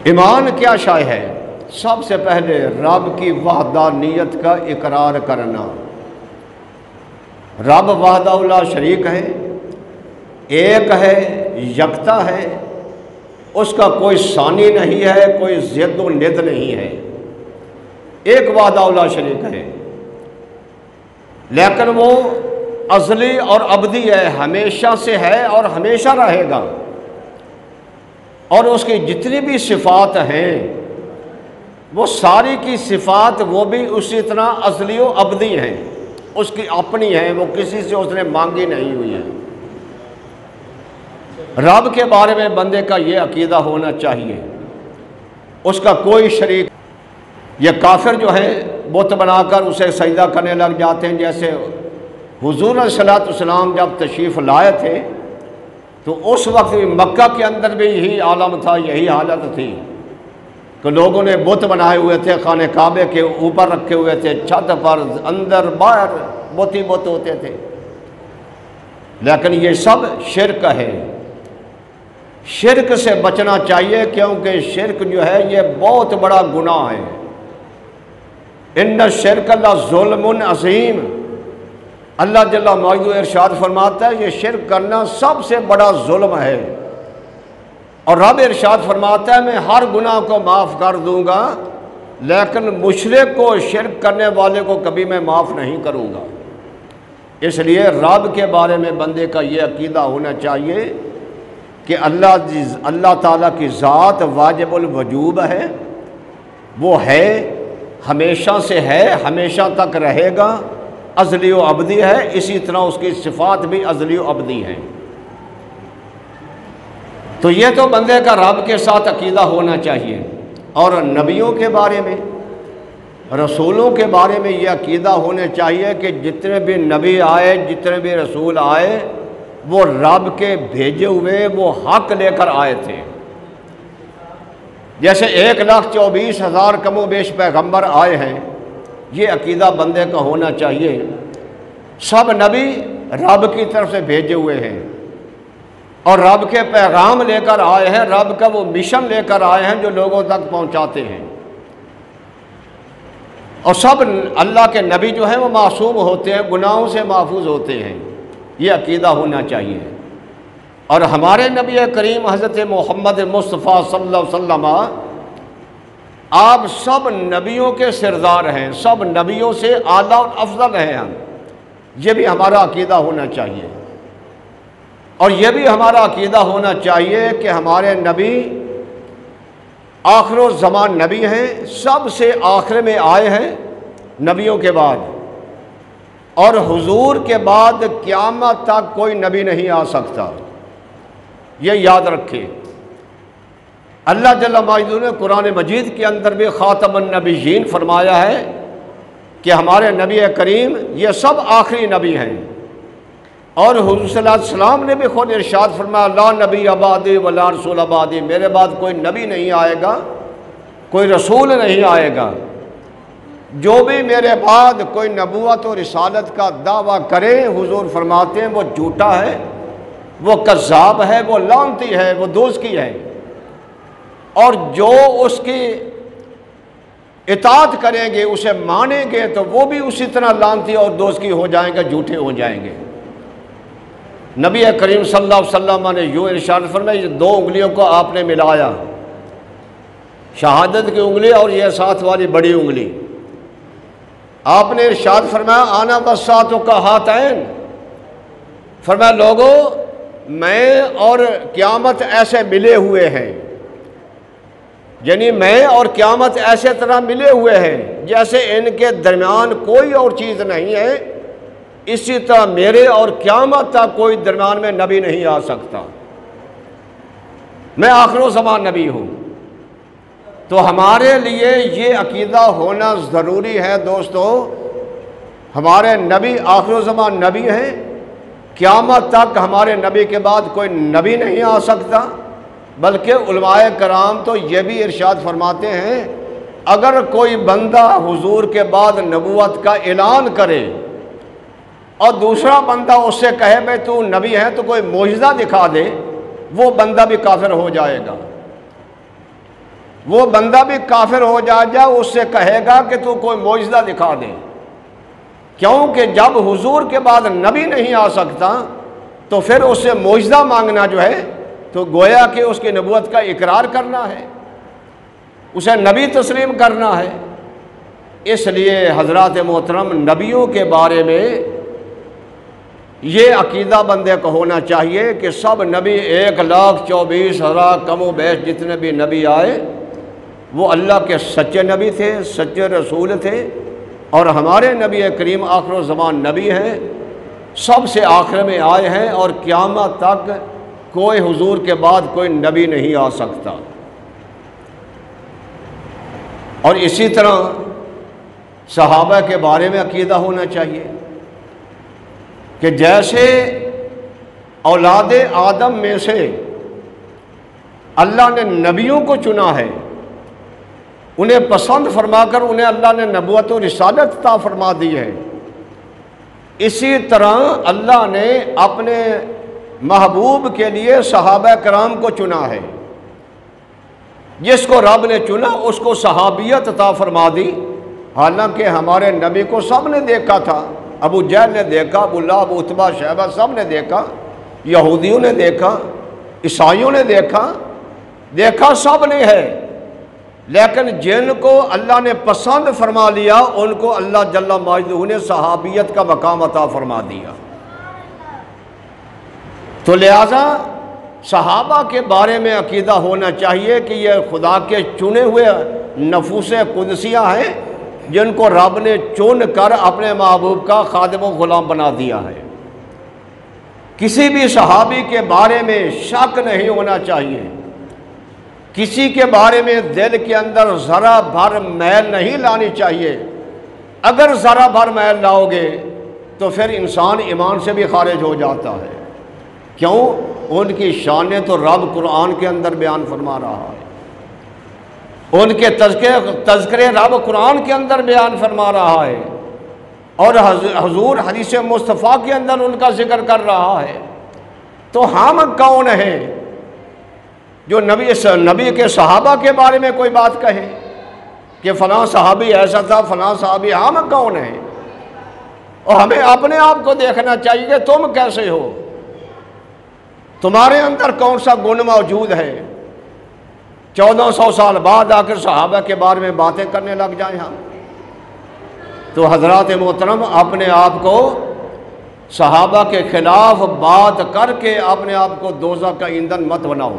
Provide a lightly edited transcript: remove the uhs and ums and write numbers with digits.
ایمان کیا شے ہے؟ سب سے پہلے رب کی وحدانیت کا اقرار کرنا۔ رب وحدہ لا شریک ہے، ایک ہے، یکتا ہے، اس کا کوئی ثانی نہیں ہے، کوئی ضد و ند نہیں ہے، ایک وحدہ لا شریک ہے، لیکن وہ ازلی اور ابدی ہے، ہمیشہ سے ہے اور ہمیشہ رہے گا، اور اس کی جتنی بھی صفات ہیں وہ ساری کی صفات وہ بھی اسی طرح ازلی و ابدی ہیں، اس کی اپنی ہیں، وہ کسی سے اس نے مانگی نہیں ہوئی ہیں۔ رب کے بارے میں بندے کا یہ عقیدہ ہونا چاہیے، اس کا کوئی شریک۔ یہ کافر جو ہیں بت بنا کر اسے سجدہ کرنے لگ جاتے ہیں، جیسے حضور علیہ الصلوۃ والسلام جب تشریف لائے تھے تو اس وقت بھی مکہ کے اندر بھی یہی عالم تھا، یہی حالت تھی کہ لوگوں نے بت بنائے ہوئے تھے، خانہ کعبے کے اوپر رکھے ہوئے تھے، چھت پر اندر باہر بت ہی بت ہوتے تھے، لیکن یہ سب شرک ہے۔ شرک سے بچنا چاہیے، کیونکہ شرک جو ہے یہ بہت بڑا گناہ ہے۔ ان الشرک لظلم عظیم، اللہ جل مجدہ ارشاد فرماتا ہے یہ شرک کرنا سب سے بڑا ظلم ہے، اور رب ارشاد فرماتا ہے میں ہر گناہ کو معاف کر دوں گا، لیکن مشرک کو، شرک کرنے والے کو کبھی میں معاف نہیں کروں گا۔ اس لیے رب کے بارے میں بندے کا یہ عقیدہ ہونا چاہیے کہ اللہ تعالیٰ کی ذات واجب الوجوب ہے، وہ ہے، ہمیشہ سے ہے، ہمیشہ تک رہے گا، ازلی و ابدی ہے، اسی طرح اس کی صفات بھی ازلی و ابدی ہیں۔ تو یہ تو بندے کا رب کے ساتھ عقیدہ ہونا چاہیے، اور نبیوں کے بارے میں، رسولوں کے بارے میں یہ عقیدہ ہونا چاہیے کہ جتنے بھی نبی آئے، جتنے بھی رسول آئے، وہ رب کے بھیجے ہوئے وہ حق لے کر آئے تھے۔ جیسے 1,24,000 کم و بیش پیغمبر آئے ہیں، یہ عقیدہ بندے کا ہونا چاہیے، سب نبی رب کی طرف سے بھیجے ہوئے ہیں اور رب کے پیغام لے کر آئے ہیں، رب کا وہ مشن لے کر آئے ہیں جو لوگوں تک پہنچاتے ہیں، اور سب اللہ کے نبی جو ہیں وہ معصوم ہوتے ہیں، گناہوں سے محفوظ ہوتے ہیں، یہ عقیدہ ہونا چاہیے۔ اور ہمارے نبی کریم حضرت محمد مصطفیٰ صلی اللہ علیہ وسلم، آپ سب نبیوں کے سردار ہیں، سب نبیوں سے اعلیٰ اور افضل ہیں ہم، یہ بھی ہمارا عقیدہ ہونا چاہیے۔ اور یہ بھی ہمارا عقیدہ ہونا چاہیے کہ ہمارے نبی آخر الزمان نبی ہیں، سب سے آخر میں آئے ہیں نبیوں کے بعد، اور حضور کے بعد قیامت تک کوئی نبی نہیں آ سکتا، یہ یاد رکھیں۔ اللہ جل مجدہ نے قرآن مجید کے اندر بھی خاتم النبیین فرمایا ہے کہ ہمارے نبی کریم یہ سب آخری نبی ہیں، اور حضور صلی اللہ علیہ وسلم نے بھی خود ارشاد فرمایا لا نبی بعدی ولا رسول بعدی، میرے بعد کوئی نبی نہیں آئے گا، کوئی رسول نہیں آئے گا، جو بھی میرے بعد کوئی نبوت و رسالت کا دعویٰ کرے، حضور فرماتے ہیں وہ جھوٹا ہے، وہ کذاب ہے، وہ لعنتی ہے، وہ دوزخی ہے، اور جو اس کی اطاعت کریں گے، اسے مانیں گے، تو وہ بھی اسی طرح لعنتی اور دوزخی ہو جائیں گے، جھوٹے ہو جائیں گے۔ نبی کریم صلی اللہ علیہ وسلم نے یوں ارشاد فرمایا، یہ دو انگلیوں کو آپ نے ملایا، شہادت کی انگلی اور یہ ساتھ والی بڑی انگلی، آپ نے ارشاد فرمایا آنا والساعۃ کہاتین، فرمایا لوگوں میں اور قیامت ایسے ملے ہوئے ہیں، یعنی میں اور قیامت ایسے طرح ملے ہوئے ہیں جیسے ان کے درمیان کوئی اور چیز نہیں ہے، اسی طرح میرے اور قیامت تک کوئی درمیان میں نبی نہیں آ سکتا، میں آخر الزمان نبی ہوں۔ تو ہمارے لیے یہ عقیدہ ہونا ضروری ہے دوستو، ہمارے نبی آخر الزمان نبی ہیں، قیامت تک ہمارے نبی کے بعد کوئی نبی نہیں آ سکتا، بلکہ علماء کرام تو یہ بھی ارشاد فرماتے ہیں اگر کوئی بندہ حضور کے بعد نبوت کا اعلان کرے اور دوسرا بندہ اس سے کہے بھئی تو نبی ہے تو کوئی معجزہ دکھا دے، وہ بندہ بھی کافر ہو جائے گا۔ وہ بندہ بھی کافر ہو جائے اس سے کہے گا کہ تو کوئی معجزہ دکھا دے، کیونکہ جب حضور کے بعد نبی نہیں آ سکتا تو پھر اس سے معجزہ مانگنا جو ہے تو گویا کہ اس کی نبوت کا اقرار کرنا ہے، اسے نبی تسلیم کرنا ہے۔ اس لیے حضرات محترم، نبیوں کے بارے میں یہ عقیدہ بندے کو ہونا چاہیے کہ سب نبی 1,24,000 کم و بیش جتنے بھی نبی آئے وہ اللہ کے سچے نبی تھے، سچے رسول تھے، اور ہمارے نبی کریم آخر الزمان نبی ہیں، سب سے آخر میں آئے ہیں، اور قیامت تک کوئی حضور کے بعد کوئی نبی نہیں آ سکتا۔ اور اسی طرح صحابہ کے بارے میں عقیدہ ہونا چاہیے کہ جیسے اولاد آدم میں سے اللہ نے نبیوں کو چنا ہے، انہیں پسند فرما کر انہیں اللہ نے نبوت و رسالت عطا فرما دی ہے، اسی طرح اللہ نے اپنے محبوب کے لیے صحابہ کرام کو چنا ہے۔ جس کو رب نے چنا اس کو صحابیت عطا فرما دی، حالانکہ ہمارے نبی کو سب نے دیکھا تھا، ابو جہل نے دیکھا، ابو لہب، عتبہ، شیبہ سب نے دیکھا، یہودیوں نے دیکھا، عیسائیوں نے دیکھا سب نے ہے، لیکن جن کو اللہ نے پسند فرما لیا ان کو اللہ جل مجدہ نے صحابیت کا مقام عطا فرما دیا۔ تو لہذا صحابہ کے بارے میں عقیدہ ہونا چاہیے کہ یہ خدا کے چنے ہوئے نفوس قدسیہ ہیں جن کو رب نے چن کر اپنے محبوب کا خادم و غلام بنا دیا ہے۔ کسی بھی صحابی کے بارے میں شک نہیں ہونا چاہیے، کسی کے بارے میں دل کے اندر ذرا بھر میل نہیں لانی چاہیے۔ اگر ذرا بھر میل لاؤ گے تو پھر انسان ایمان سے بھی خارج ہو جاتا ہے۔ کیوں؟ ان کی شانیں تو رب قرآن کے اندر بیان فرما رہا ہے، ان کے تذکرے رب قرآن کے اندر بیان فرما رہا ہے، اور حضور حدیث مصطفیٰ کے اندر ان کا ذکر کر رہا ہے۔ تو ہم کون ہیں جو نبی کے صحابہ کے بارے میں کوئی بات کہے کہ فلاں صحابی ایسا تھا، فلاں صحابی؟ ہم کون ہیں؟ اور ہمیں اپنے آپ کو دیکھنا چاہیے کہ تم کیسے ہو، تمہارے اندر کون سا گن موجود ہے۔ 1400 سال بعد آ کر صحابہ کے بارے میں باتیں کرنے لگ جائیں ہم، تو حضرات محترم اپنے آپ کو صحابہ کے خلاف بات کر کے اپنے آپ کو دوزخ کا ایندھن مت بناؤ۔